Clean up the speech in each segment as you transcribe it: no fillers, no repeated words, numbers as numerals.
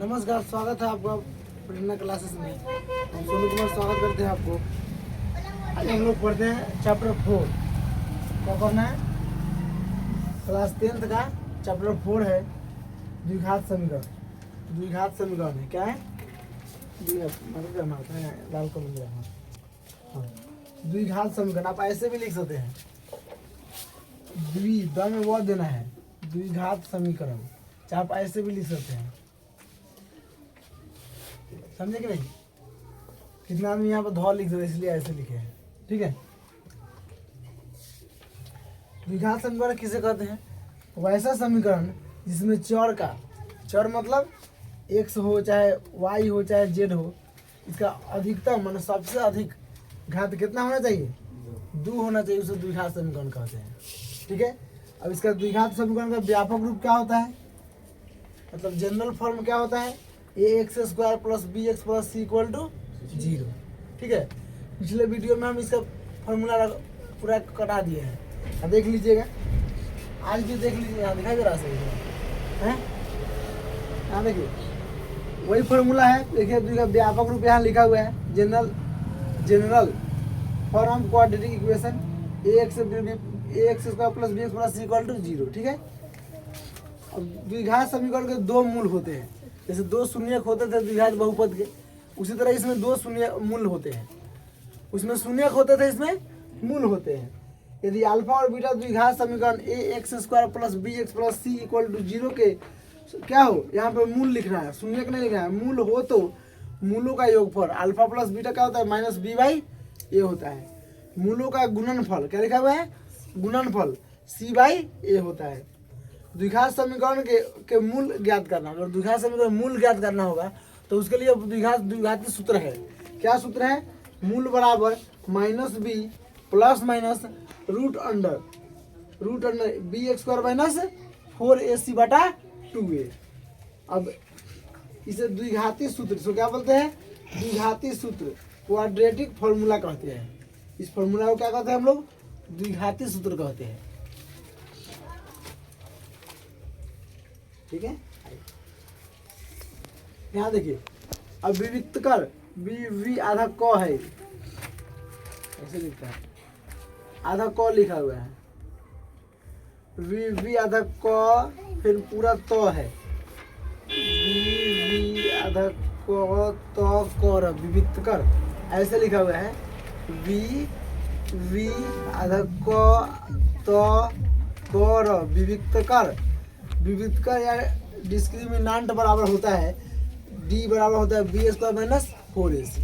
नमस्कार, स्वागत है आपका प्रेरणा क्लासेस में। हम सोनू कुमार स्वागत करते हैं आपको। आज हम लोग पढ़ते हैं चैप्टर 4। क्या पढ़ना है? क्लास 10th का चैप्टर 4 है द्विघात समीकरण। द्विघात समीकरण है क्या है? लाल कलम। हाँ, द्विघात समीकरण आप ऐसे भी लिख सकते हैं। द्वि में वो देना है द्विघात समीकरण, चाहे आप ऐसे भी लिख सकते हैं। समझे कि नहीं? कितना आदमी यहाँ पर धौ लिख देते इसलिए ऐसे लिखे हैं। ठीक है। द्विघात समीकरण किसे कहते हैं? वैसा समीकरण जिसमें चर मतलब x हो चाहे y हो चाहे z हो, इसका अधिकतम मान सबसे अधिक घात कितना होना चाहिए? 2 होना चाहिए। उसे द्विघात समीकरण कहते हैं। ठीक है। अब इसका द्विघात समीकरण का व्यापक रूप क्या होता है? मतलब जनरल फॉर्म क्या होता है? ax² + bx + c = 0। ठीक है। पिछले वीडियो में हम इसका फॉर्मूला पूरा कटा दिए हैं, देख लीजिएगा। आज भी देख लीजिए, यहाँ दिखाई दे रहा है। यहाँ देखिए वही फॉर्मूला है। देखिए इसका व्यापक रूप यहाँ लिखा हुआ है। General form quadratic equation ax² + bx + c = 0। ठीक है। अब द्विघात समीकरण के 2 मूल होते हैं। जैसे 2 शून्यक होते थे द्विघात बहुपद के, उसी तरह इसमें 2 शून्य मूल होते हैं। उसमें शून्यक होते थे, इसमें मूल होते हैं। यदि अल्फा और बीटा द्विघात समीकरण ax² + bx + c = 0 के क्या हो, यहाँ पे मूल लिखना है, शून्यक नहीं लिखना है। मूल हो तो मूलों का योगफल अल्फा प्लस बीटा क्या होता है? -b/a होता है। मूलों का गुणनफल क्या लिखा हुआ है? गुणनफल c/a होता है। द्विघात समीकरण के मूल ज्ञात करना, अगर द्विघात समीकरण मूल ज्ञात करना होगा तो उसके लिए द्विघाती सूत्र है। क्या सूत्र है? मूल बराबर -b ± √bx² - 4ac/2a। अब इसे द्विघाती सूत्र, इसको क्या बोलते हैं? द्विघाती सूत्र, क्वाड्रेटिक फॉर्मूला कहते हैं। इस फॉर्मूला को क्या कहते हैं हम लोग? द्विघाती सूत्र कहते हैं। ठीक है। यहाँ देखिए, अब विविक्त कर v आधा क है, ऐसे लिखता है, आधा क लिखा हुआ है। v आधा क फिर पूरा तो है, v आधा क तो कर विविक्त कर ऐसे लिखा हुआ है। v आधा क तो कर विविक्त कर या डिस्क्रिमिनांट बराबर होता है d बराबर होता है b² - 4ac।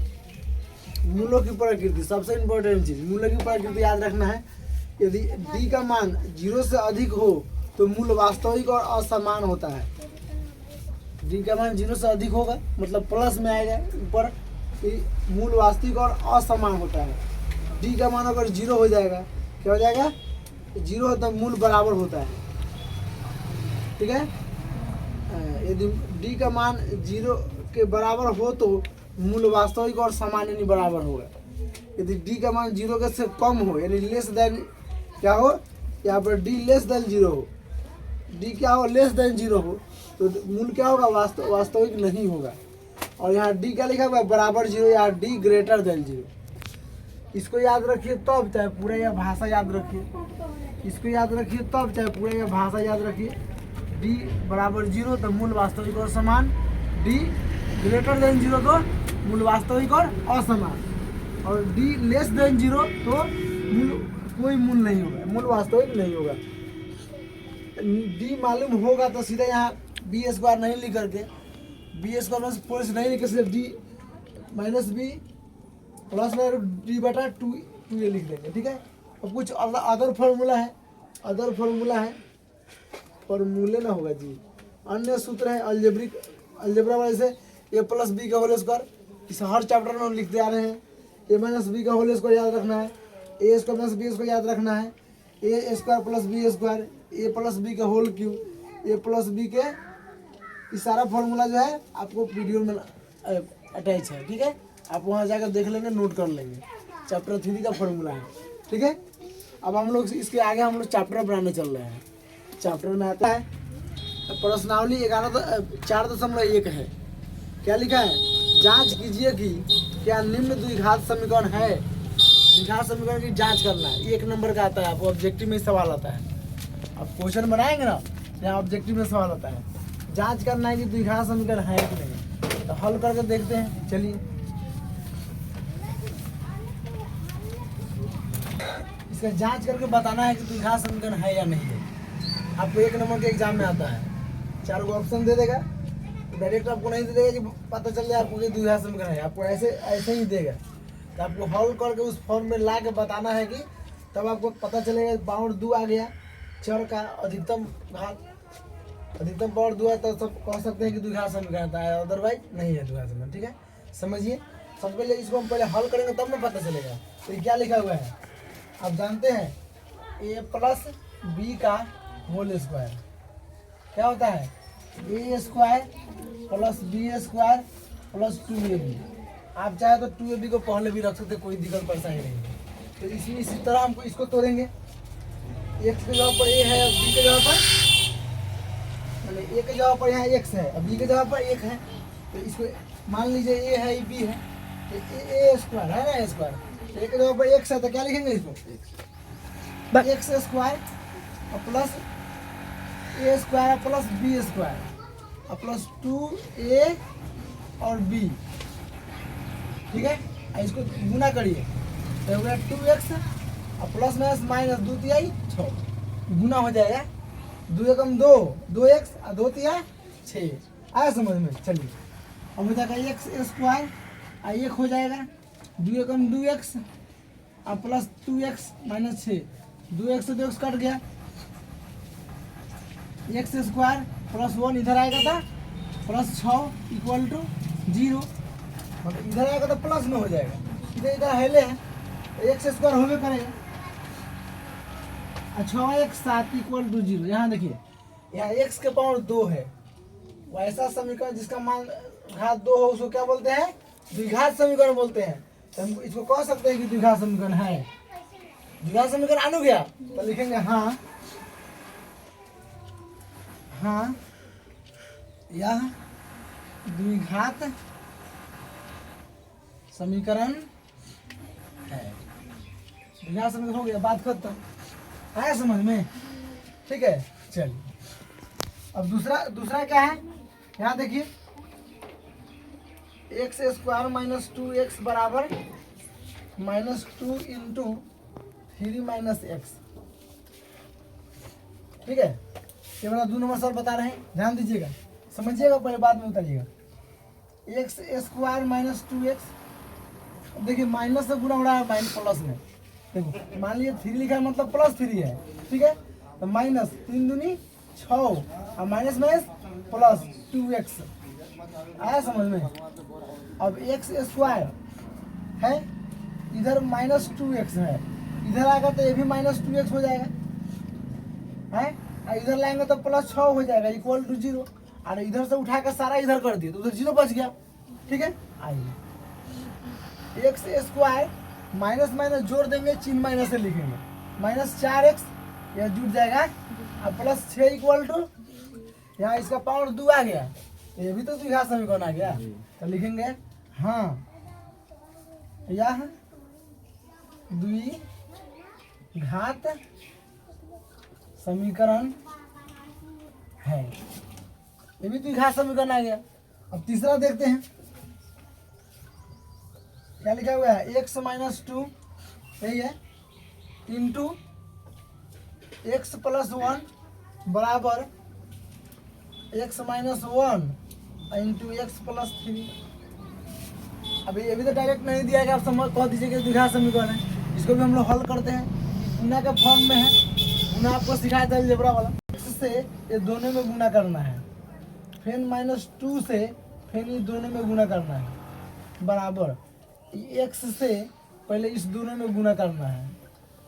मूलों की प्रकृति सबसे इम्पोर्टेंट चीज, मूलों की प्रकृति याद रखना है। यदि d का मान 0 से अधिक हो तो मूल वास्तविक और असमान होता है। d का मान 0 से अधिक होगा मतलब प्लस में आएगा ऊपर, मूल वास्तविक और असमान होता है। d का मान अगर 0 हो जाएगा, क्या हो जाएगा? 0 होता है, मूल बराबर होता है। ठीक है। यदि d का मान 0 के बराबर हो तो मूल वास्तविक और समान यानी बराबर होगा। यदि d का मान 0 के से कम हो यानी लेस देन क्या हो, यहाँ पर d <0 हो, d क्या हो? <0 हो तो मूल क्या होगा? वास्तविक नहीं होगा। और यहाँ d क्या लिखा हुआ है? बराबर 0 या d <0। इसको याद रखिए तब चाहे पूरा यह भाषा याद रखिए। इसको याद रखिए तब चाहे पूरा यह भाषा याद रखिए। d बराबर 0 तो मूल वास्तविक और समान, d <0 तो मूल वास्तविक और असमान, और d <0 तो कोई मूल नहीं होगा, मूल वास्तविक नहीं होगा। d मालूम होगा तो सीधा यहाँ b² नहीं लिख करके b² - 4 नहीं लिख के d -b + d/2a लिख देंगे। ठीक है। अब कुछ अदर फॉर्मूला है, फॉर्मूले ना होगा जी, अन्य सूत्र है अलजेब्रा वाले से a + b का होल स्क्वायर। इस हर चैप्टर में हम लिखते आ रहे हैं। a - b का होल स्क्वायर याद रखना है, a² + b को याद रखना है, a² + b², a + b का होल क्यूब, a + b के ये सारा फॉर्मूला जो है आपको वीडियो में अटैच है। ठीक है। आप वहाँ जाकर देख लेंगे, नोट कर लेंगे। चैप्टर 3 का फॉर्मूला है। ठीक है। अब हम लोग इसके आगे हम लोग चैप्टर बनाने चल रहे हैं। चैप्टर में आता है प्रश्नावली 4.1 है। क्या लिखा है, जांच कीजिए कि क्या निम्न द्विघात समीकरण है। द्विघात समीकरण की जांच करना है, 1 नंबर का आता है आपको, ऑब्जेक्टिव में सवाल आता है। आप क्वेश्चन बनाएंगे ना, यहाँ ऑब्जेक्टिव में सवाल आता है, जांच करना है कि द्विघात समीकरण है कि नहीं। तो हल करके देखते हैं, चलिए। इसका जांच करके बताना है कि द्विघात समीकरण है या नहीं है। आपको 1 नंबर के एग्जाम में आता है, 4 को ऑप्शन दे देगा, डायरेक्ट आपको नहीं दे देगा कि पता चल जाए आपको कि द्विघात समीकरण है, आपको ऐसे ऐसे ही देगा। तो आपको हल करके उस फॉर्म में ला के बताना है कि तब आपको पता चलेगा पावर 2 आ गया, चर का अधिकतम पावर 2 है, तो सब कह सकते हैं कि द्विघात समीकरण आता है, अदरवाइज नहीं है द्विघात समीकरण। ठीक है, समझिए। सबसे पहले इसको हम पहले हल करेंगे तब में पता चलेगा। तो ये क्या लिखा हुआ है, आप जानते हैं, a प्लस बी का होल स्क्वायर क्या होता है, a square plus b square plus 2ab। आप चाहे तो 2ab को पहले भी रख सकते, कोई दिक्कत परेशानी नहीं है। तो इसमें इसी तरह हमको इसको तोड़ेंगे, x के जगह पर a है और b के जगह पर, मतलब a के जगह पर यहाँ x है और b के जगह पर 1 है। तो इसको मान लीजिए a है, b है, तो a स्क्वायर है ना, a स्क्वायर, तो a के जगह पर x है, तो क्या लिखेंगे इसको, x स्क्वायर और plus a square plus b square और प्लस 2a और b। ठीक है, इसको गुना करिए तो 2x और प्लस माइनस 2 तिहाई 6 गुना हो जाएगा, 2 एकम 2, 2x और 2 तिहाई 6। आया समझ में। चलिए, अब हो जाएगा x स्क्वायर और 1 हो जाएगा 2 एकम 2x और प्लस 2x माइनस 6, 2x से 2x कट गया, x स्क्वायर प्लस 1 इधर आएगा था प्लस 6 इक्वल टू 0, मतलब इधर आएगा तो प्लस में हो जाएगा, इधर हेले है x स्क्वायर होवे करेगा, 6x 7 इक्वल टू 0। यहाँ देखिए, यहाँ x के पावर 2 है, वैसा समीकरण जिसका मान घात 2 हो उसको क्या बोलते हैं, द्विघात समीकरण बोलते हैं। तो हम इसको कह सकते हैं कि द्विघात समीकरण है। द्विघात समीकरण आनु गया तो लिखेंगे हाँ हाँ यह द्विघात समीकरण है। द्विघात समीकरण हो गया, बात खत्म। आया समझ में। ठीक है, चलिए अब दूसरा क्या है, यहाँ देखिए, एक्स स्क्वायर माइनस 2x बराबर -2 इंटू 3 माइनस एक्स। ठीक है, ये वाला 2 नंबर सर बता रहे हैं, ध्यान दीजिएगा, समझिएगा, पहले बाद में उतारिएगा। एक्स स्क्वायर माइनस 2x, देखिए माइनस से गुना हो रहा है माइनस प्लस में, देखो मान लीजिए 3 लिखा है मतलब प्लस 3 है। ठीक है, तो माइनस 3 दूनी 6 और माइनस माइनस प्लस 2x। आया समझ में। अब एक्स स्क्वायर है, इधर माइनस 2x है, इधर आएगा तो ये भी माइनस 2x हो जाएगा है, और इधर लाएंगे तो प्लस 6 हो जाएगा इक्वल टू 0, और इधर से उठा कर सारा इधर कर दिए तो उधर 0 बच गया। ठीक है, आइए, एक्स स्क्वायर माइनस माइनस जोड़ देंगे, चिन्ह माइनस से लिखेंगे, माइनस 4x यह जुट जाएगा और प्लस 6 इक्वल टू, यहाँ इसका पावर 2 आ गया, ये भी तो द्विघात समीकरण आ गया। तो लिखेंगे हाँ यह द्विघात समीकरण है, ये भी द्विघात समीकरण आ गया। अब तीसरा देखते हैं, क्या लिखा हुआ है, x माइनस 2 यही है इंटू एक्स प्लस 1 बराबर x minus 1 into x plus 3। अभी ये भी तो डायरेक्ट नहीं दिया है, आप समझ कह दीजिए कि द्विघात समीकरण है। इसको भी हम लोग हल करते हैं, गुना के फॉर्म में है, गुना आपको सिखाया था अलजेब्रा वाला। x से ये दोनों में गुना करना है, फिर माइनस 2 से फिर ये दोनों में गुना करना है, बराबर x से पहले इस दोनों में गुना करना है,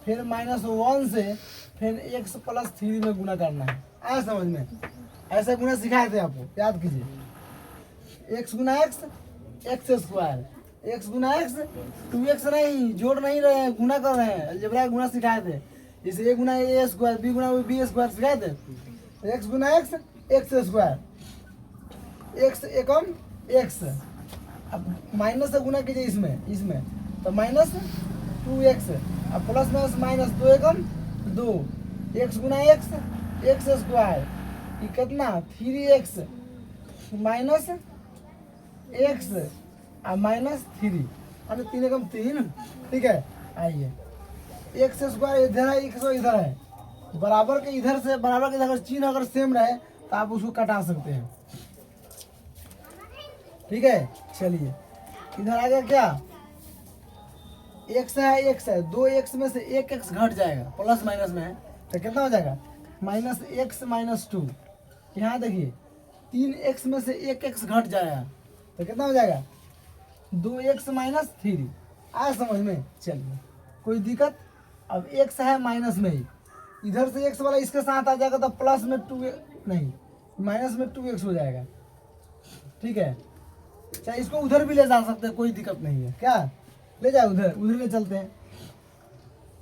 फिर -1 से फिर x प्लस 3 में गुना करना है। आया समझ में। ऐसा गुना सिखाए थे आपको, याद कीजिए, x गुना x, एक्स स्क्वायर, x गुना x, 2x नहीं, जोड़ नहीं रहे हैं, गुना कर रहे हैं, अलजेब्रा गुना सिखाए थे। जैसे a Guna a square, b Guna b square सिखाए थे। x गुना x, एक्स स्क्वायर, x एकम एक्स, अब माइनस से गुना कीजिए इसमें तो माइनस 2x, अब प्लस माइनस माइनस 2 एकम 2, एक्स गुना एक्स एक्स स्क्वायर, ये कितना 3x माइनस एक्स और माइनस 3, अरे 3 एकम 3, ठीक है। आइए एक्स स्क्वायर इधर है, एक्स इधर है, बराबर के इधर से बराबर के इधर अगर चिन्ह अगर सेम रहे तो आप उसको कटा सकते हैं, ठीक है। चलिए इधर आ गया क्या, एक्स है, 2x में से 1x घट जाएगा, प्लस माइनस में है तो कितना हो जाएगा माइनस एक्स माइनस 2। यहाँ देखिए 3x में से 1x घट जाएगा तो कितना हो जाएगा 2x माइनस 3। आया समझ में? चलिए कोई दिक्कत, अब x है माइनस में ही, इधर से x वाला इसके साथ आ जाएगा तो प्लस में 2 नहीं माइनस में 2x हो जाएगा, ठीक है। चाहे इसको उधर भी ले जा सकते हैं, कोई दिक्कत नहीं है, क्या ले जाए उधर ले चलते हैं,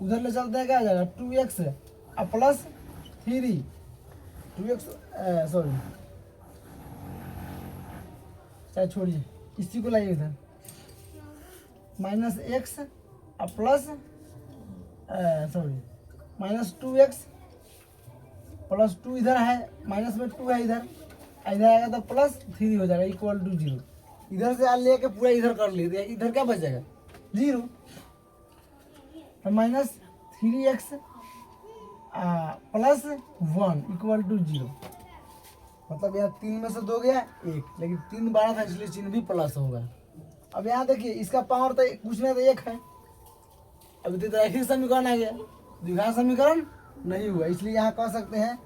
उधर ले चलते हैं, क्या आ जाएगा 2x और प्लस 3, 2x सॉरी चाहे छोड़िए, इसी को लाइए इधर, माइनस एक्स और plus sorry minus 2x plus 2 इधर है, माइनस में 2 है इधर आएगा तो प्लस 3 हो जाएगा इक्वल टू 0। इधर से लेके पूरा इधर कर लीजिए, इधर क्या बच जाएगा 0, तो minus 3x plus 1 equal to 0, मतलब यहाँ 3 में से 2 गया 1, लेकिन 3 बारह था इसलिए चिन्ह भी प्लस होगा। अब यहाँ देखिए इसका पावर तो कुछ नहीं तो 1 है, अभी तो एक ही समीकरण आ गया, द्विघात समीकरण नहीं हुआ, इसलिए यहाँ कह सकते हैं,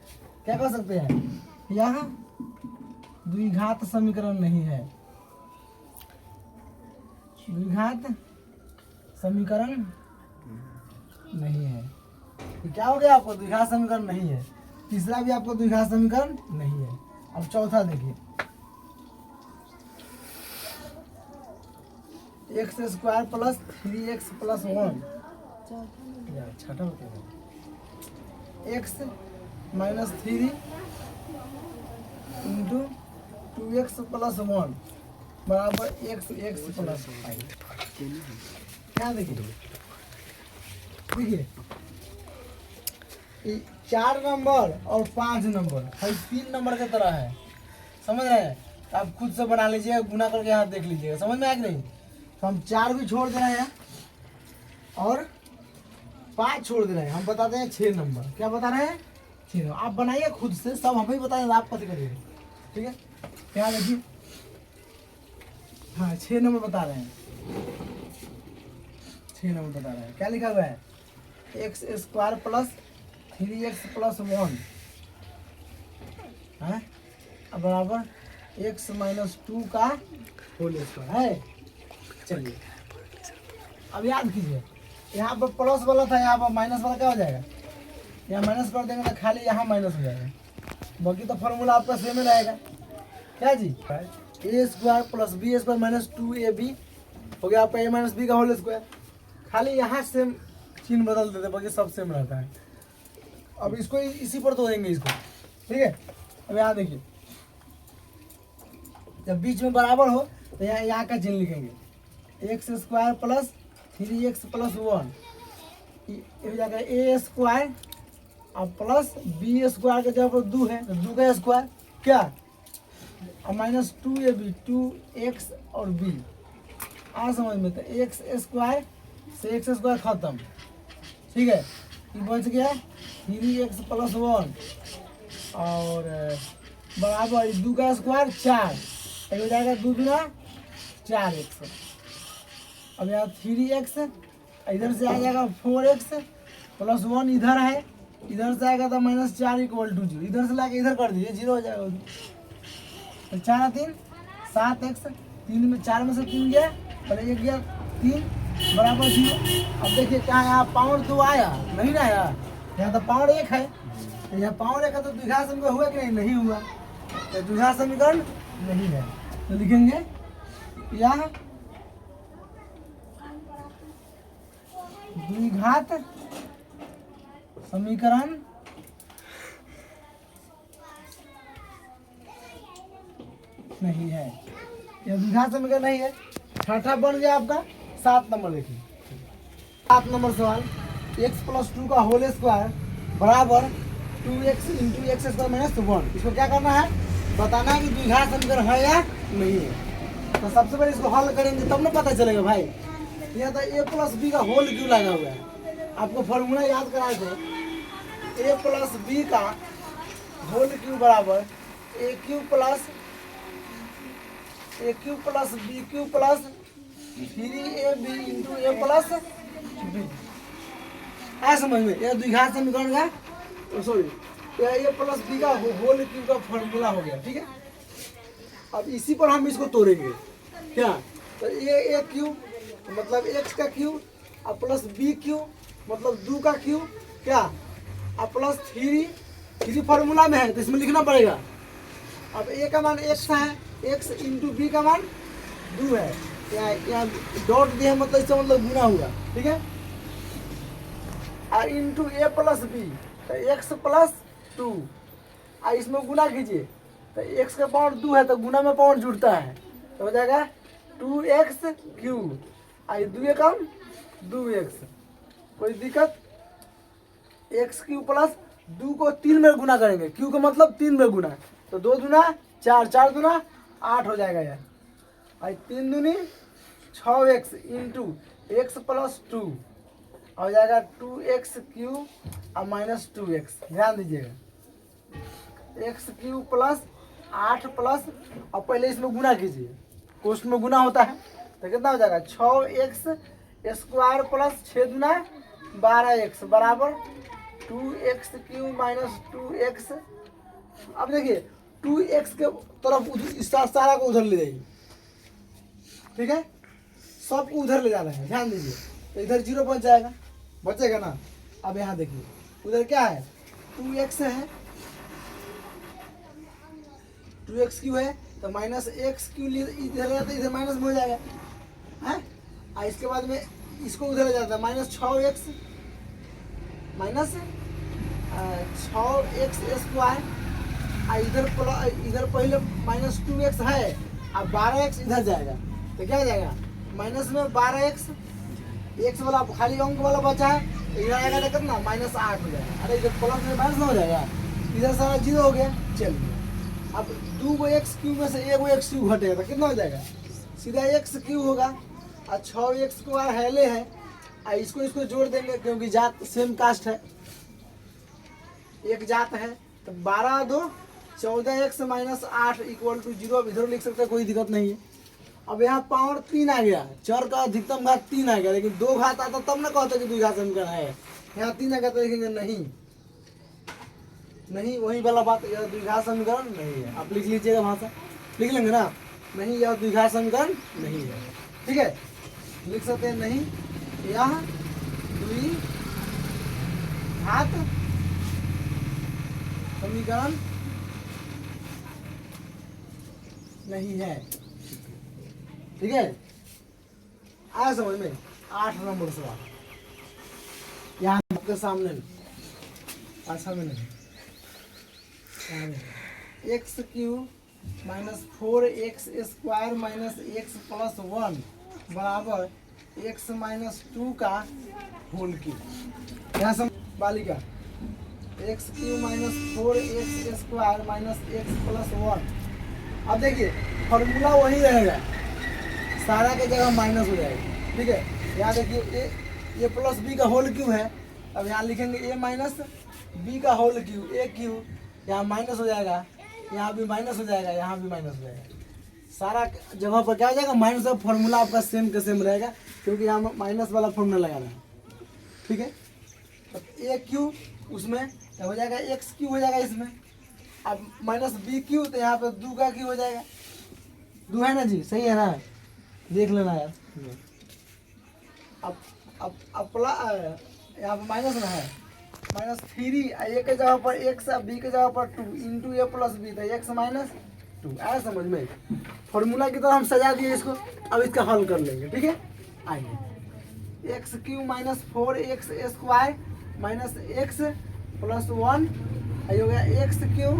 क्या कह सकते हैं, यहाँ द्विघात समीकरण नहीं है, द्विघात समीकरण नहीं है। तो क्या हो गया आपको द्विघात समीकरण नहीं है, तीसरा भी आपको द्विघात समीकरण नहीं है। अब चौथा देखिए, x square plus 3x plus 1 छठा x minus 3 into 2x plus 1 बराबर x प्लस 5। क्या देखिए 4 नंबर और 5 नंबर भाई 3 नंबर की तरह है, समझ रहे हैं? तो आप खुद से बना लीजिएगा, गुना करके यहाँ देख लीजिएगा, समझ में आया कि नहीं? तो हम 4 भी छोड़ दे रहे हैं और 5 छोड़ दे रहे हैं, हम बताते हैं 6 नंबर। क्या बता रहे हैं? 6 नंबर। आप बनाइए खुद से, सब हम ही बताएंगे, आप पता करिए, ठीक है। क्या देखिए, हाँ 6 नंबर बता रहे हैं, 6 नंबर बता रहे हैं। क्या लिखा हुआ है, x square plus 3x plus 1 है बराबर x माइनस 2 का होल स्क्वायर है। चलिए अब याद कीजिए, यहाँ पर प्लस वाला था, यहाँ पर माइनस वाला क्या हो जाएगा, यहाँ माइनस कर देंगे तो खाली यहाँ माइनस हो जाएगा, बाकी तो फॉर्मूला आपका सेम ही रहेगा। क्या जी, a square plus b square minus 2ab हो गया आपका a माइनस बी का होल स्क्वायर, खाली यहाँ सेम चिन्ह बदल देते, बाकी सब सेम रहता है। अब इसको इसी पर तो देंगे इसको, ठीक है। अब यहाँ देखिए, जब बीच में बराबर हो तो यहाँ का चिन्ह लिखेंगे, x square plus 3x plus 1 हो जाएगा ए स्क्वायर और प्लस बी स्क्वायर के जगह पर 2 है तो 2 का स्क्वायर क्या और माइनस 2ab 2x और b आ समझ में, तो एक्स स्क्वायर से एक्स स्क्वायर खत्म, ठीक है। ये बच गया 3x प्लस 1 और बराबर 2 का स्क्वायर 4 हो जाएगा, 2 गुना 4x। अब यहाँ 3x इधर से आ जाएगा 4x प्लस 1 इधर है, इधर से आएगा तो माइनस 4 इक्वल टू 0, इधर से लाके इधर कर दीजिए 0 हो जाएगा। तो 4 3 7x, 3 में 4 में से 3 गया और 1 गया 3 बराबर 0। अब देखिए क्या यहाँ पावर 2 आया नहीं ना आया, यहाँ तो पावर 1 है, तो यहाँ पावर 1 है तो द्विघात समीकरण हुआ कि नहीं, नहीं हुआ, तो द्विघात समीकरण नहीं है। तो लिखेंगे यहाँ द्विघात समीकरण नहीं है। ये द्विघात समीकरण नहीं है। छठा बन गया आपका 7 नंबर। देखिए 7 नंबर सवाल, x प्लस 2 का होल स्क्वायर बराबर 2x into x square minus 1। इसको क्या करना है, बताना है कि द्विघात समीकरण है या नहीं है। तो सबसे पहले इसको हल करेंगे तब ना पता चलेगा भाई। यहाँ तो a प्लस बी का होल क्यों लगा हुआ है, आपको फॉर्मूला याद कराए थे। a प्लस बी का होल क्यू बराबर a cube plus b cube plus 3ab into a plus b. आया समझ में, यह द्विघात समीकरण का सॉरी ए प्लस बी का होल क्यू का फॉर्मूला हो गया। ठीक है, अब इसी पर हम इसको तोड़ेंगे क्या, तो ए क्यू मतलब एक्स का क्यू और प्लस बी क्यू मतलब 2 का क्यू क्या, और प्लस 3 फॉर्मूला में है तो इसमें लिखना पड़ेगा। अब ए का मान एक्स है, एक्स इंटू बी का मान 2 है, यहाँ डॉट दिया मतलब इसका मतलब गुना हुआ। ठीक है, और इंटू ए प्लस बी तो एक्स प्लस 2 और इसमें गुना कीजिए तो एक्स का पावर 2 है तो गुना में पावर जुड़ता है तो हो जाएगा 2x क्यू और 2 कम 2x। कोई दिक्कत, एक्स क्यू प्लस 2 को 3 में गुना करेंगे, क्यू का मतलब 3 में गुना तो 2 दूना 4, 4 दूना 8 हो जाएगा यार, और 3 दूनी 6x इंटू एक्स प्लस 2 हो जाएगा 2x क्यू और माइनस 2x। ध्यान दीजिएगा एक्स क्यू प्लस 8 प्लस और पहले इसमें गुना कीजिए, कोष्ट में गुना होता है तो कितना हो जाएगा 6x स्क्वायर प्लस 6 दूना 12x बराबर 2x क्यू माइनस 2x। अब देखिए 2x के तरफ सारा को उधर ले जाइए। ठीक है, सब को उधर ले जाना है, ध्यान दीजिए तो इधर 0 बच जाएगा, बचेगा ना। अब यहाँ देखिए उधर क्या है 2x है, 2x क्यू है तो माइनस एक्स क्यू इधर है तो इधर माइनस में हो जाएगा है, और इसके बाद में इसको उधर ले जाता है minus 6x minus 6x square और इधर पहले माइनस 2x है और 12x इधर जाएगा तो क्या हो जाएगा माइनस में 12x, एक्स वाला खाली अंक वाला बचा है इधर आएगा तो कितना माइनस 8 हो जाएगा। अरे इधर प्लस में माइनस ना हो जाएगा, इधर सारा 0 हो गया। चलिए अब 2 एक्स क्यू में से 1 एक्स क्यू घटेगा तो कितना हो जाएगा, सीधा एक्स क्यू होगा और 6x स्क्वायर हैले है और इसको जोड़ देंगे क्योंकि जात सेम कास्ट है, एक जात है तो 12 2 14x माइनस 8 इक्वल टू 0। अब इधर लिख सकते हैं, कोई दिक्कत नहीं है। अब यहाँ पावर 3 आ गया, चर का अधिकतम घात 3 आ गया, लेकिन 2 घात आता तब ना कहते कि द्विघात समीकरण है। यहाँ 3 आ गया तो लिखेंगे नहीं वही वाला बात, यह द्विघात समीकरण नहीं है। आप लिख लीजिएगा, भाषा लिख लेंगे ना, नहीं यह द्विघात समीकरण नहीं है। ठीक है, लिख सकते हैं नहीं यह द्विघात समीकरण नहीं है। ठीक है, आया समझ में। 8 नंबर सवाल यहाँ आपके सामने अच्छा में नहीं, x Q minus 4x square minus x plus 1 बराबर x माइनस 2 का होल क्यू। यहाँ सम बालिका x Q minus 4x square minus x plus 1। अब देखिए फॉर्मूला वही रहेगा, सारा के जगह माइनस हो जाएगा। ठीक है, यहाँ देखिए ए प्लस बी का होल क्यू है, अब यहाँ लिखेंगे ए माइनस बी का होल क्यू, ए क्यू यहाँ माइनस हो जाएगा, यहाँ भी माइनस हो जाएगा, यहाँ भी माइनस हो जाएगा, सारा जगह पर क्या हो जाएगा माइनस। का फॉर्मूला आपका सेम के सेम रहेगा क्योंकि यहाँ माइनस वाला फॉर्मूला लगाना है। ठीक है, तो ए क्यू उसमें क्या हो जाएगा एक्स क्यू हो जाएगा इसमें, अब माइनस बी क्यू तो यहाँ पे 2 का क्यू हो जाएगा, 2 है ना जी, सही है ना, देख लेना यार। अब यहाँ पर माइनस ना है माइनस 3 ए के जगह पर एक्स और बी के जगह पर 2 इंटू ए प्लस बी तो एक्स माइनस 2। आया समझ में, फॉर्मूला की तरह हम सजा दिए इसको, अब इसका हल कर लेंगे। ठीक है, आइए x Q minus 4x square minus x plus 1 हो गया एक्स क्यू,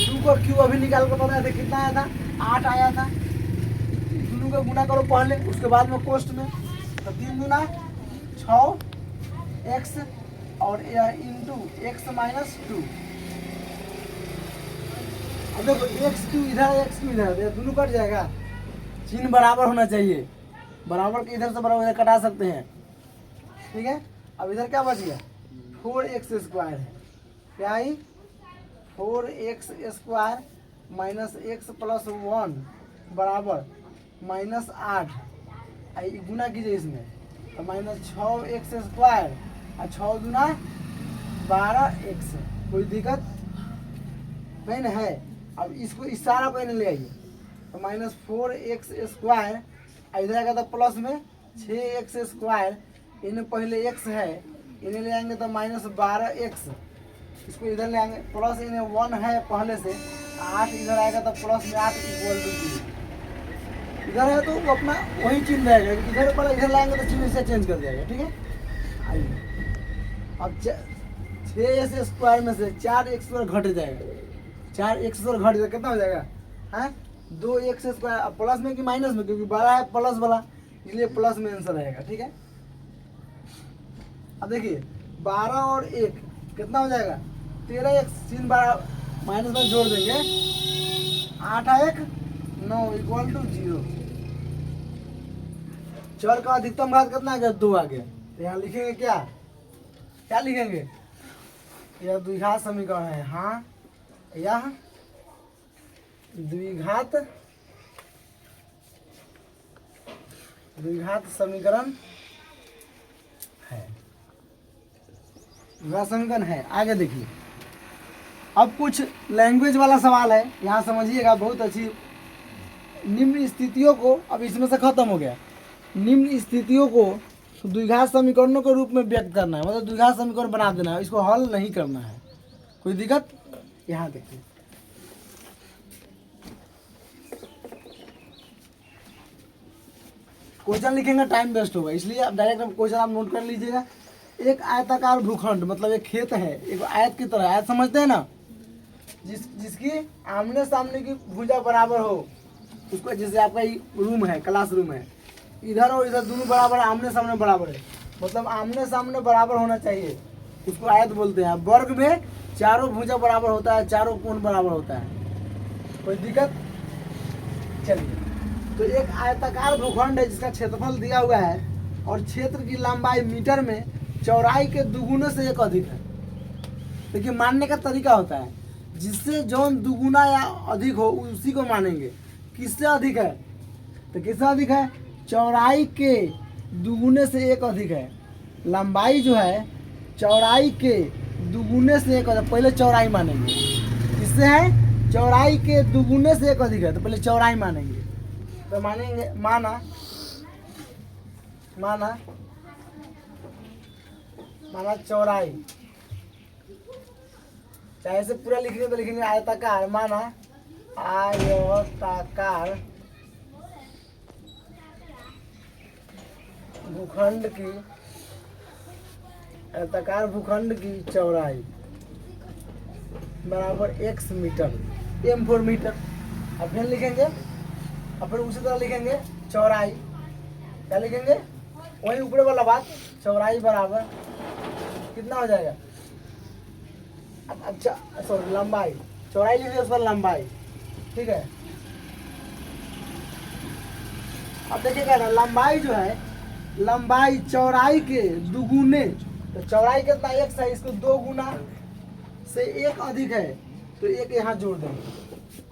2 को क्यू अभी निकाल कर बताया था कितना आया था 8 आया था, दोनों का गुना करो पहले, उसके बाद में कोष्ट में। तो 3 दूना 6 x और इंटू x माइनस 2। अब देखो x क्यू इधर x क्यू इधर, ये दोनों कट जाएगा। चिन्ह बराबर होना चाहिए, बराबर के इधर से बराबर इधर कटा सकते हैं, ठीक है। अब इधर क्या बच गया, 4x स्क्वायर है, क्या आई 4x square minus x plus 1 बराबर -8। गुना कीजिए इसमें, तो -6x स्क्वायर और 6 गुना 12x। कोई दिक्कत नहीं ना है। अब इसको इस सारा को ले आइए, तो -4x स्क्वायर, इधर आएगा तो प्लस में 6x स्क्वायर, इन्हें पहले x है, इन्हें ले आएंगे तो -12x। इसको इधर ले आएंगे, प्लस इन्हें 1 है पहले से, 8 इधर आएगा तो प्लस में 8 इक्वल टू 0। इधर है तो वो अपना वही चिन्ह रहेगा, इधर पर इधर लाएंगे तो चिन्ह से चेंज कर जाएगा, ठीक है। आइए अब 6x स्क्वायर में से 4x स्क्वायर घट जाएगा, 4x स्क्वायर घट जाएगा, कितना हो जाएगा है 2x स्क्वायर। प्लस में कि माइनस में, क्योंकि 12 है प्लस वाला, इसलिए प्लस में आंसर रहेगा, ठीक है। अब देखिए 12 और 1 कितना हो जाएगा 13x, 3 12 माइनस में जोड़ देंगे, 8 1 9 इक्वल टू 0। चर का अधिकतम घात कितना आ गया 2 आ गया। तो यहाँ लिखेंगे क्या लिखेंगे, यह द्विघात समीकरण है। हाँ, यह द्विघात समीकरण है, द्विघात समीकरण है। आगे देखिए, अब कुछ लैंग्वेज वाला सवाल है, यहाँ समझिएगा बहुत अच्छी। निम्न स्थितियों को, अब इसमें से खत्म हो गया, निम्न स्थितियों को द्विघात समीकरणों के रूप में व्यक्त करना है, मतलब द्विघात समीकरण बना देना है, इसको हल नहीं करना है। कोई दिक्कत, यहाँ देखिए क्वेश्चन लिखेंगे टाइम वेस्ट होगा, इसलिए अब डायरेक्ट क्वेश्चन आप नोट कर लीजिएगा। एक आयताकार भूखंड, मतलब एक खेत है, एक आयत की तरह, आयत समझते हैं ना, जिसकी आमने सामने की भुजा बराबर हो, उसको, जैसे आपका रूम है, क्लास रूम है, इधर और इधर दोनों बराबर, आमने सामने बराबर है, मतलब आमने सामने बराबर होना चाहिए, उसको आयत बोलते हैं। वर्ग में चारों भुजा बराबर होता है, चारों कोण बराबर होता है। कोई दिक्कत, चलिए। तो एक आयताकार भूखंड है जिसका क्षेत्रफल दिया हुआ है और क्षेत्र की लंबाई मीटर में चौड़ाई के दुगुने से एक अधिक है। देखिए मानने का तरीका होता है, जिससे जौन दुगुना या अधिक हो उसी को मानेंगे। किससे अधिक है, तो किससे अधिक है, चौड़ाई के दुगुने से एक अधिक है। लंबाई जो है चौड़ाई के दुगुने से एक अधिक, पहले चौड़ाई मानेंगे। किससे है, चौड़ाई के दुगुने से एक अधिक है, तो पहले चौड़ाई मानेंगे। तो मानेंगे, माना चौड़ाई, चाहे से पूरा लिखेंगे तो लिखेंगे आयताकार, माना आयताकार भूखंड की चौड़ाई बराबर x metre, m for metre. अब फिर लिखेंगे, अब फिर उसी तरह लिखेंगे चौड़ाई, क्या लिखेंगे, वही ऊपर वाला बात, चौड़ाई बराबर कितना हो जाएगा, अच्छा सॉरी लंबाई, चौड़ाई लिखिए उस पर लंबाई, ठीक है। अब देखिएगा ना, लंबाई जो है, लंबाई चौड़ाई के दुगुने, तो चौड़ाई कितना x है, इसको 2 गुना से एक अधिक है, तो एक यहाँ जोड़ देंगे,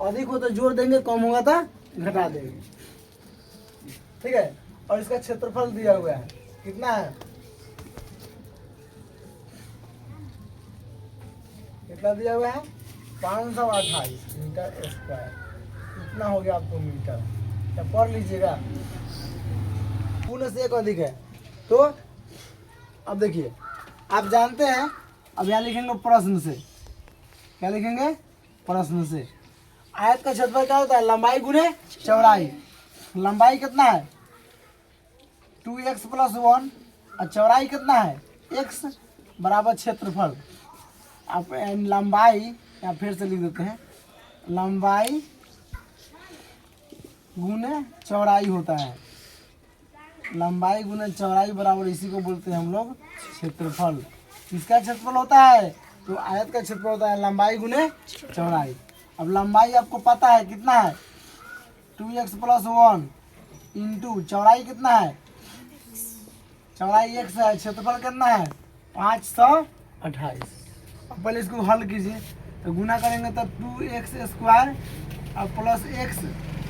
अधिक हो तो जोड़ देंगे, कम होगा तो घटा देंगे, ठीक है। और इसका क्षेत्रफल दिया हुआ है, कितना है, कितना दिया हुआ है 528 मीटर स्क्वायर, कितना हो गया आपको मीटर, या पढ़ लीजिएगा, पुण्य से एक अधिक है। तो अब देखिए, आप जानते हैं, अब यहाँ लिखेंगे प्रश्न से, क्या लिखेंगे, प्रश्न से। आयत का क्षेत्रफल क्या होता है, लंबाई गुने चौड़ाई। लंबाई कितना है 2x + 1 और चौड़ाई कितना है x बराबर क्षेत्रफल। आप लंबाई, या फिर से लिख देते हैं, लंबाई गुने चौड़ाई होता है। लंबाई गुने चौड़ाई बराबर इसी को बोलते हैं हम लोग क्षेत्रफल। किसका क्षेत्रफल होता है? तो आयत का क्षेत्रफल होता है लंबाई गुने चौड़ाई। अब लंबाई आपको पता है कितना है, 2x + 1 इंटू चौड़ाई कितना है, चौड़ाई x है, क्षेत्रफल कितना है 528। अब पहले इसको हल कीजिए, तो गुना करेंगे तो 2x² और प्लस x,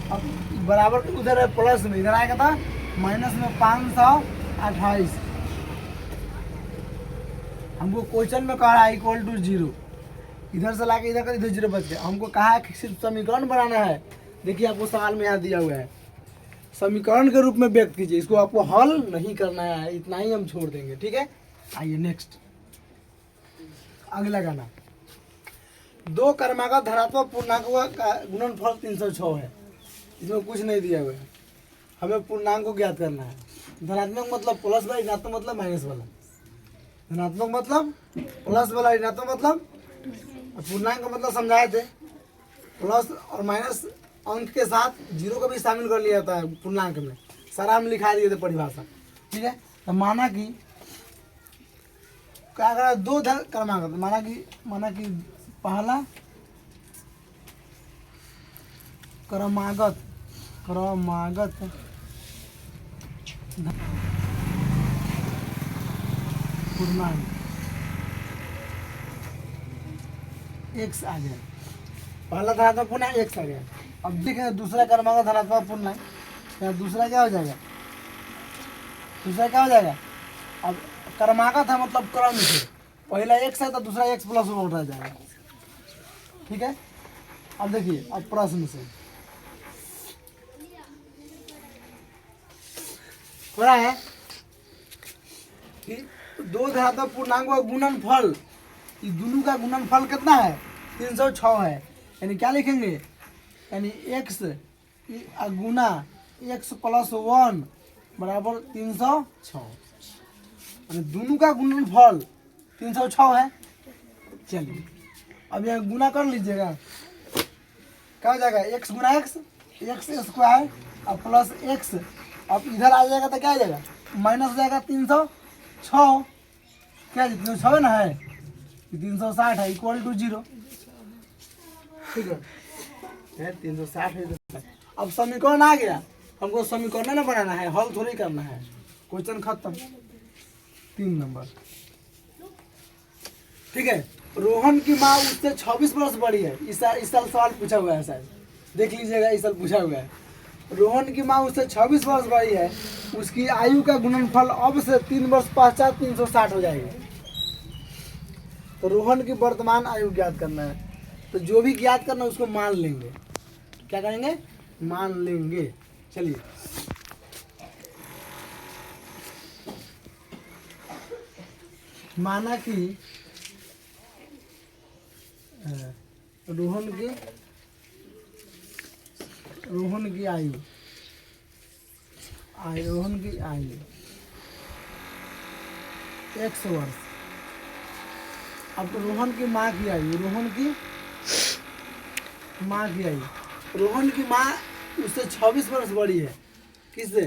अब बराबर उधर है प्लस में, इधर आएगा था माइनस में 528। हमको क्वेश्चन में कह रहा है = 0, इधर से लाके इधर कर, इधर 0 बच गया। हमको कहा है कि सिर्फ समीकरण बनाना है। देखिए आपको सवाल में यहाँ दिया हुआ है, समीकरण के रूप में व्यक्त कीजिए, इसको आपको हल नहीं करना है, इतना ही हम छोड़ देंगे। ठीक है, आइए नेक्स्ट अगला गाना। दो क्रमागत धनात्मक पूर्णांकों का गुणनफल 306 है। इसमें कुछ नहीं दिया हुआ है, हमें पूर्णांक को ज्ञात करना है। धनात्मक मतलब प्लस वाला, ऋणात्मक मतलब माइनस वाला। धनात्मक मतलब प्लस वाला, ऋणात्मक मतलब, पूर्णांक का मतलब समझाए थे, प्लस और माइनस अंक के साथ 0 को भी शामिल कर लिया जाता है पूर्णांक में, सारा हम लिखा दिए थे परिभाषा। ठीक है, तो माना कि क्या करा, दो क्रमागत, माना कि पहला क्रमागत पूर्णांक x आ गया, पहला धनात्मक पूर्णांक x आ गया। अब देखें दूसरा क्रमागत धनात्मक पूर्णांक, दूसरा क्या हो जाएगा, अब क्रमागत है मतलब क्रम से, पहला x है तो दूसरा x + 1 रह जाएगा। ठीक है, अब देखिए, अब प्रश्न से हो रहा है कि दो धनात्मक पूर्णांकों का गुणनफल, इस दोनों का गुणनफल कितना है 306 है। यानी क्या लिखेंगे, यानी x गुना x + 1 बराबर 306, यानी दोनों का गुणनफल 306 है। चलिए अब यहाँ गुना कर लीजिएगा, क्या हो जाएगा, x गुना x² और प्लस x, अब इधर आ जाएगा तो क्या आ जाएगा, माइनस हो जाएगा 306, क्या 306 ना है, 360 है, = 0। ठीक है, 360 है। अब समीकरण आ गया, हमको समीकरण ना बनाना है, हल थोड़ी करना है। क्वेश्चन खत्म। 3 नंबर। ठीक है, रोहन की माँ उससे 26 वर्ष बड़ी है। इस साल सवाल पूछा हुआ है, शायद देख लीजिएगा, इस साल पूछा हुआ है। रोहन की माँ उससे 26 वर्ष बड़ी है, उसकी आयु का गुणनफल अब से 3 वर्ष पश्चात 360 हो जाएगा। तो रोहन की वर्तमान आयु ज्ञात करना है, तो जो भी ज्ञात करना है उसको मान लेंगे। क्या करेंगे, मान लेंगे। चलिए माना कि रोहन की आयु x वर्ष। अब रोहन की माँ की आयु, रोहन की माँ उससे 26 वर्ष बड़ी है। किससे?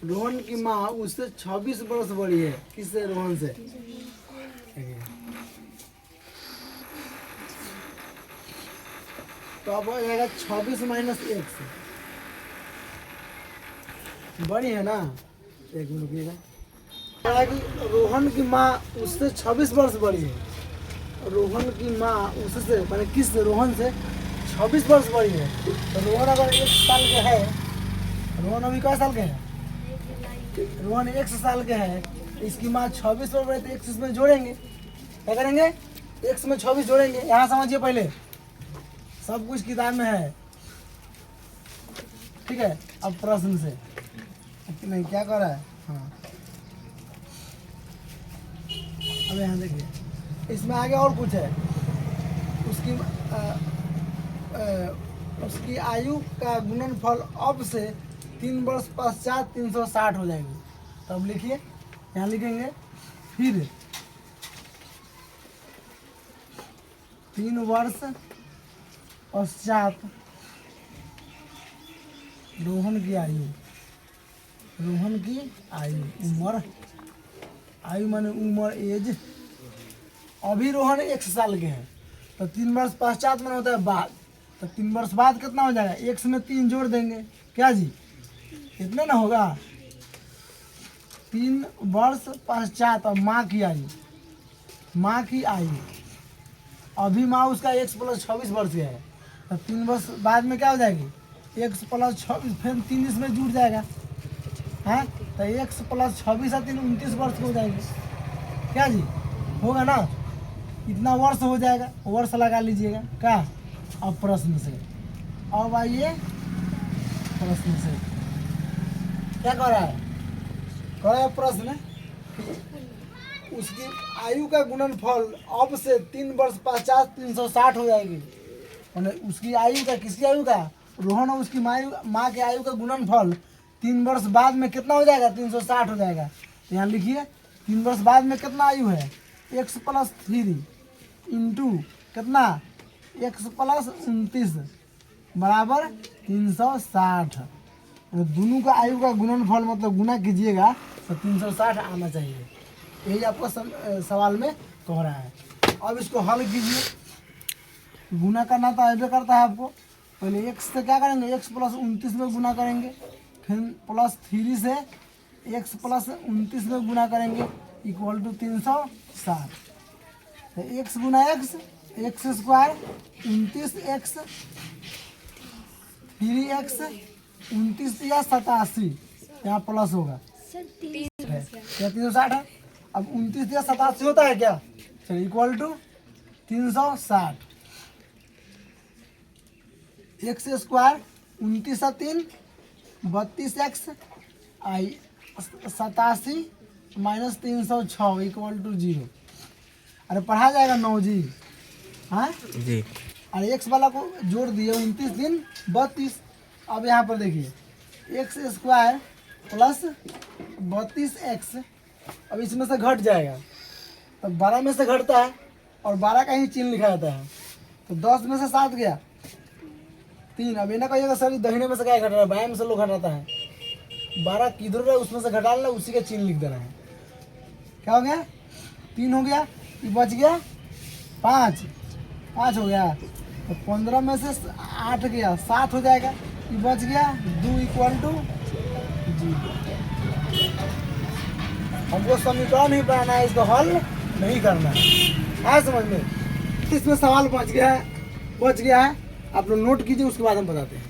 रोहन की माँ उससे 26 वर्ष बड़ी है। किससे? रोहन से। तो अब हो जाएगा 26 माइनस 1 से, बड़ी है ना। एक मिनट रुकिएगा। रोहन की माँ उससे 26 वर्ष बड़ी है। रोहन की माँ उससे मैंने किससे? रोहन से 26 वर्ष बड़ी है। तो रोहन अगर 1 साल के है, रोहन अभी कै साल के है? रोहन 1 साल के है, इसकी माँ 26 वर्ष बड़ी, तो 1 इसमें जोड़ेंगे। क्या करेंगे? 1 में 26 जोड़ेंगे। यहाँ समझिए, पहले सब कुछ किताब में है। ठीक है, अब प्रश्न से नहीं क्या कर रहा है। हाँ, अब यहाँ देखिए, इसमें आगे और कुछ है। उसकी आयु का गुणनफल अब से 3 वर्ष पश्चात 360 हो जाएंगे। तो अब लिखिए, यहाँ लिखेंगे फिर 3 वर्ष पश्चात रोहन की आयु, रोहन की आयु, उम्र, आयु माने उम्र, एज। अभी रोहन 1 साल के हैं तो 3 वर्ष पश्चात माने होता है बाद, तो 3 वर्ष बाद कितना हो जाएगा, 1 में 3 जोड़ देंगे, क्या जी, इतना ना होगा। 3 वर्ष पश्चात, और माँ की आयु, माँ की आयु, अभी माँ उसका x + 26 वर्ष का है, तो 3 वर्ष बाद में क्या हो जाएगी, x + 26, फिर 3 इसमें जुड़ जाएगा, है तो x + 26 और 3 29 वर्ष हो जाएगी, क्या जी, होगा ना, इतना वर्ष हो जाएगा, वर्ष लगा लीजिएगा क्या। अब प्रश्न से, अब आइए प्रश्न से क्या कह रहा है, कह रहा है प्रश्न, उसकी आयु का गुणनफल अब से 3 वर्ष पश्चात 360 हो जाएगी, मैंने उसकी आयु का, किसकी आयु का, रोहन और उसकी माँ के आयु का गुणनफल 3 वर्ष बाद में कितना हो जाएगा, 360 हो जाएगा। तो यहाँ लिखिए 3 वर्ष बाद में कितना आयु है, x + 3 इंटू कितना, x + 29 बराबर 360। दोनों का आयु का गुणनफल मतलब गुना कीजिएगा तो 360 आना चाहिए, यही आपको सवाल में कह रहा है। अब इसको हल कीजिए, गुना करना तो ऐसे करता है आपको, पहले x से क्या करेंगे, x + 29 में गुना करेंगे, फिर +3 से x + 29 में गुना करेंगे इक्वल टू 360। तो x गुना x, x square 29x, 3x 29 या 87, यहाँ प्लस होगा, क्या 360 है, अब 29 या 87 होता है क्या, चलिए इक्वल टू 360, x स्क्वायर 29 और 3 32x, 87 माइनस 306 इक्वल टू 0। अरे पढ़ा जाएगा 9 जी, हाँ जी। अरे x वाला को जोड़ दिए, 29 दिन 32। अब यहाँ पर देखिए x स्क्वायर प्लस 32x, अब इसमें से घट जाएगा, तो 12 में से घटता है और 12 का ही चिन्ह लिखा जाता है, तो 10 में से 7 गया 3। अब ये ना कहिएगा सर दाहिने में से क्या घट रहा है, बाएं में से लोग घटाता है, 12 किधर है उसमें से घटा लेना, उसी का चिन्ह लिख देना है। क्या हो गया, 3 हो गया, ये बच गया 5 हो गया, तो 15 में से 8 गया 7 हो जाएगा, ये बच गया 2 इक्वल टू 0। हमको समीकरण ही बनाना है, इसको हल नहीं करना है समझ में। इसमें सवाल बच गया है, आप लोग नोट कीजिए, उसके बाद हम बताते हैं।